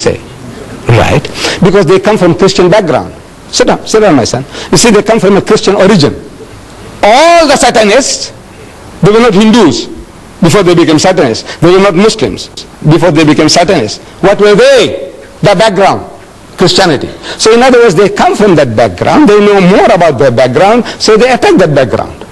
say. Right? Because they come from Christian background. Sit down, my son. You see, they come from a Christian origin. All the Satanists, they were not Hindus before they became Satanists. They were not Muslims before they became Satanists. What were they? The background. Christianity. So in other words, they come from that background, they know more about their background, so they attack that background.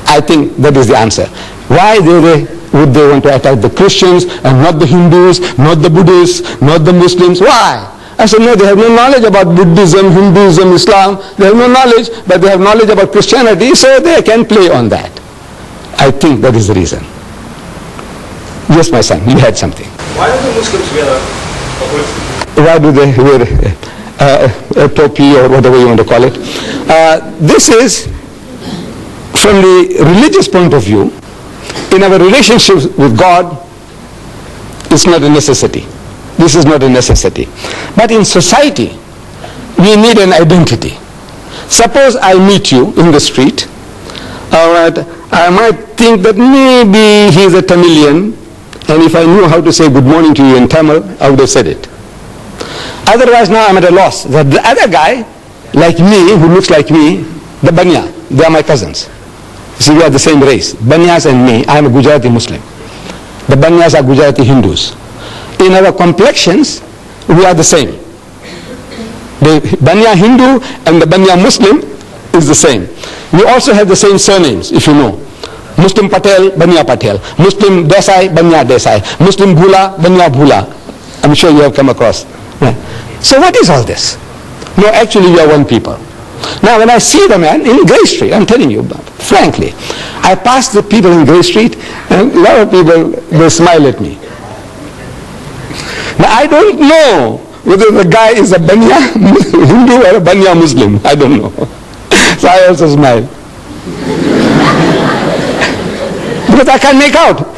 I think that is the answer. Why would they want to attack the Christians and not the Hindus, not the Buddhists, not the Muslims? Why? I said, no, they have no knowledge about Buddhism, Hinduism, Islam. They have no knowledge, but they have knowledge about Christianity, so they can play on that. I think that is the reason. Yes, my son, you had something. Why do the Muslims wear a hood? Why do they wear a topi or whatever you want to call it? This is, from the religious point of view, in our relationships with God, it's not a necessity. This is not a necessity. But in society, we need an identity. Suppose I meet you in the street, I might think that maybe he's a Tamilian, and if I knew how to say good morning to you in Tamil, I would have said it. Otherwise, now I'm at a loss. The other guy, like me, who looks like me, the Banya, they are my cousins. You see, we are the same race. Banyas and me, I am a Gujarati Muslim. The Banyas are Gujarati Hindus. In our complexions, we are the same. The Banya Hindu and the Banya Muslim is the same. We also have the same surnames, if you know. Muslim Patel, Banya Patel. Muslim Desai, Banya Desai. Muslim Bhula, Banya Bhula. I'm sure you have come across. Yeah. So what is all this? No, actually we are one people. Now when I see the man in Grey Street, I'm telling you, frankly, I pass the people in Grey Street and a lot of people, they smile at me. Now I don't know whether the guy is a Banya Hindu or a Banya Muslim. I don't know. So I also smile. Because I can't make out.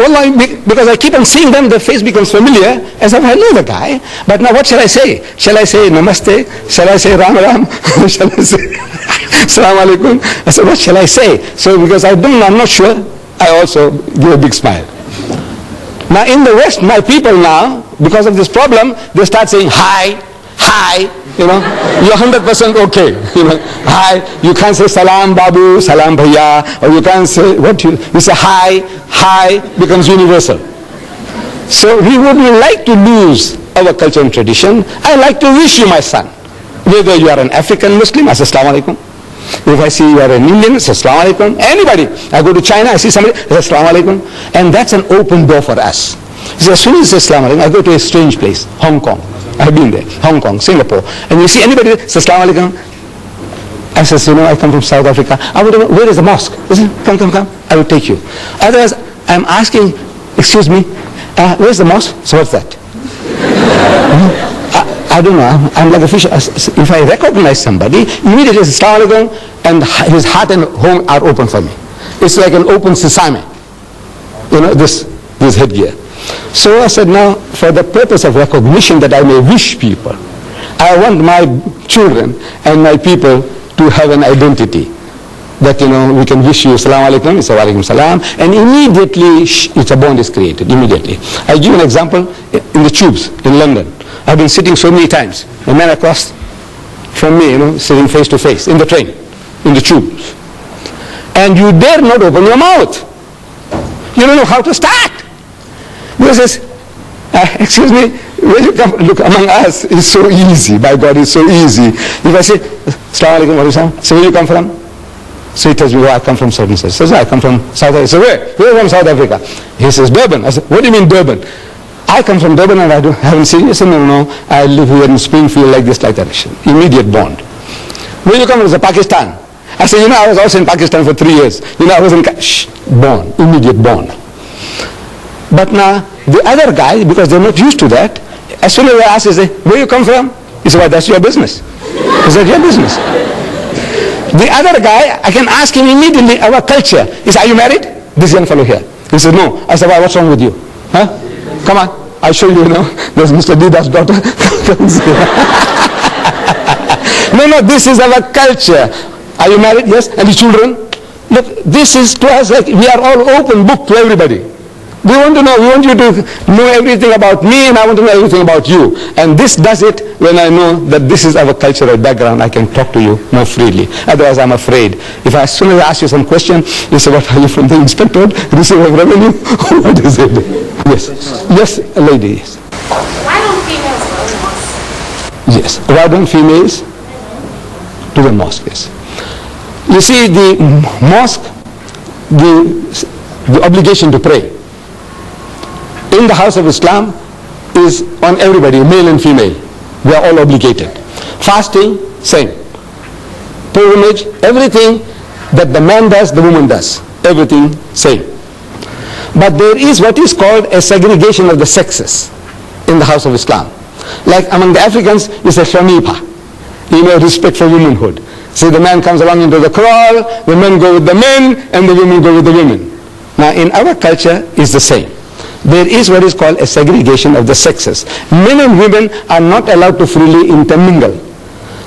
Because I keep on seeing them, their face becomes familiar, as if I know the guy. But now what shall I say? Shall I say Namaste? Shall I say Ram Ram? Shall I say Assalamu Alaikum? I said, what shall I say? So because I'm not sure, I also give a big smile. Now in the West, my people now, because of this problem, they start saying hi, you know, you're 100% okay, you know, hi, you can't say salam babu, salam bhaiya, or you can't say, you say hi becomes universal. So we wouldn't like to lose our culture and tradition. I like to wish you, my son, whether you are an African Muslim, I say assalamu alaikum. If I see you are an Indian, I say assalamu alaikum. Anybody, I go to China, I see somebody, I say assalamu alaikum. And that's an open door for us. So as soon as I say assalamu alaikum, I go to a strange place, Hong Kong. I've been there, Hong Kong, Singapore. And you see anybody say assalamu alaikum. I says, you know, I come from South Africa. Where is the mosque? He says, come, I will take you. Otherwise, I'm asking, excuse me, where's the mosque? So what's that? I don't know, I'm like a fish. If I recognize somebody, immediately say assalamu alaikum, and his heart and home are open for me. It's like an open sesame, you know, this headgear. So I said, now, for the purpose of recognition that I may wish people, I want my children and my people to have an identity. That, you know, we can wish you assalamu alaikum, it's wa alaikum salam, and immediately it's a bond is created, immediately. I give an example in the tubes in London. I've been sitting so many times, a man across from me, you know, sitting face to face, in the train, in the tubes. And you dare not open your mouth. You don't know how to start. Because says, excuse me, when you come, look, among us, it's so easy. By God, it's so easy. If I say, assalamu alaikum, wa alaikum, so where you come from? So he tells me, well, I come from certain place. He says, I come from South Africa. I say, where? Where from South Africa? He says, Durban. I said, what do you mean Durban? I come from Durban and I haven't seen you. He said, no, I live here in Springfield like this, like that. Immediate bond. Where you come from? He said, Pakistan. I said, you know, I was also in Pakistan for 3 years. You know, I was in, bond, immediate bond. But now, the other guy, because they're not used to that, as soon as I ask, they say, where you come from? He said, well, that's your business. He said, your business. The other guy, I can ask him immediately, our culture. He said, are you married? This young fellow here. He said, no. I said, well, what's wrong with you? Huh? Come on, I'll show you, there's Mr. Deedat's daughter. No, this is our culture. Are you married? Yes. And the children? Look, this is to us like we are all open book to everybody. We want to know, we want you to know everything about me, and I want to know everything about you. And this does it when I know that this is our cultural background. I can talk to you more freely. Otherwise, I'm afraid. If as soon as I ask you some question, you say, what are you from the inspectorate? Receiver of revenue? What is it? Yes. Yes, lady. Yes. Why don't females go to mosque? Yes. Why don't females to the mosque? Yes. You see, the mosque, the obligation to pray in the house of Islam is on everybody, male and female. We are all obligated. Fasting, same. Pilgrimage, everything that the man does, the woman does. Everything, same. But there is what is called a segregation of the sexes in the house of Islam. Like among the Africans, it's a shanipa, respect for womanhood. See, the man comes along into the kraal, the men go with the men, and the women go with the women. Now, in our culture, it's the same. There is what is called a segregation of the sexes. Men and women are not allowed to freely intermingle.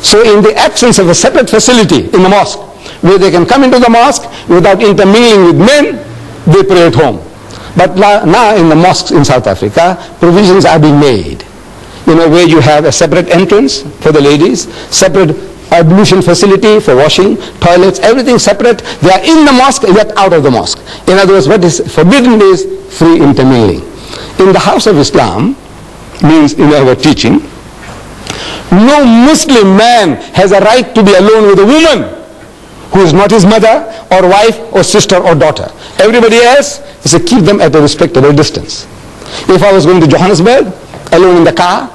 So in the absence of a separate facility in the mosque, where they can come into the mosque without intermingling with men, they pray at home. But now in the mosques in South Africa, provisions are being made. Where you have a separate entrance for the ladies, separate ablution facility for washing, toilets, everything separate. They are in the mosque, yet out of the mosque. In other words, what is forbidden is free intermingling. In the house of Islam, means in our teaching, no Muslim man has a right to be alone with a woman who is not his mother or wife or sister or daughter. Everybody else is to keep them at a respectable distance. If I was going to Johannesburg, alone in the car,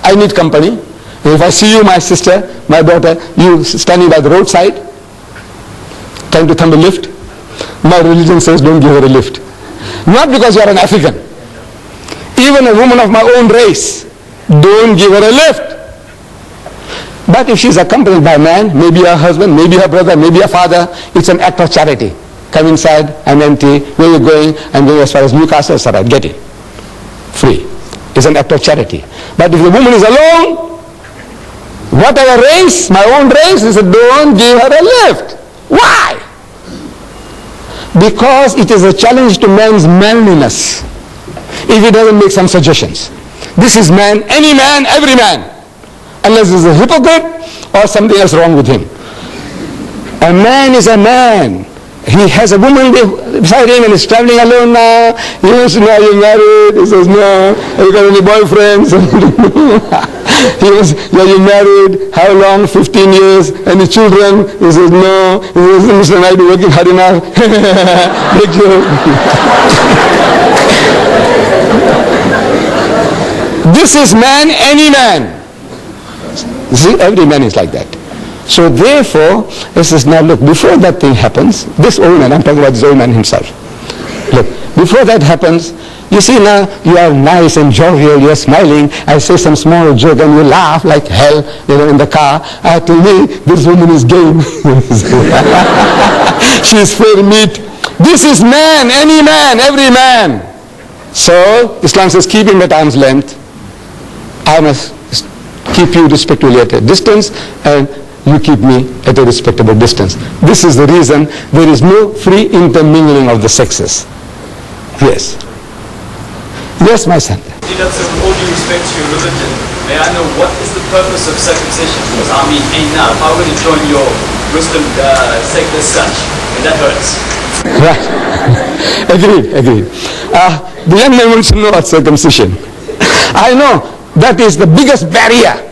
I need company. If I see you, my sister, my daughter, you standing by the roadside, trying to thumb a lift, my religion says don't give her a lift. Not because you are an African. Even a woman of my own race, don't give her a lift. But if she's accompanied by a man, maybe her husband, maybe her brother, maybe her father, it's an act of charity. Come inside, I'm empty, where are you going? I'm going as far as Newcastle, it's all right, get it. Free. It's an act of charity. But if the woman is alone, whatever race, my own race, he said, don't give her a lift. Why? Because it is a challenge to man's manliness if he doesn't make some suggestions. This is man, any man, every man, unless he's a hypocrite or something else wrong with him. A man is a man. He has a woman beside him and is traveling alone now. He wants to know, are you married? He says, no. Have you got any boyfriends? He was, are you married? How long? 15 years. Any children? He says, no. He says, Mr. Naidu, working hard enough. Big joke. This is man, any man. See, every man is like that. So therefore, he says, now look, before that thing happens, this old man, I'm talking about this old man himself. Look, before that happens, you see now, you are nice and jovial, you're smiling, I say some small joke and you laugh like hell, in the car. To me, this woman is game. She is fair meat. This is man, any man, every man. So, Islam says, keep him at arm's length. I must keep you respectfully at a distance, and you keep me at a respectable distance. This is the reason there is no free intermingling of the sexes. Yes. Yes, my son. Deedat, so with all due respect to your religion, may I know what is the purpose of circumcision? Because I mean, now, if I were to join your Muslim sect as such, and that hurts. Right. Agreed. The young man wants to know about circumcision. I know that is the biggest barrier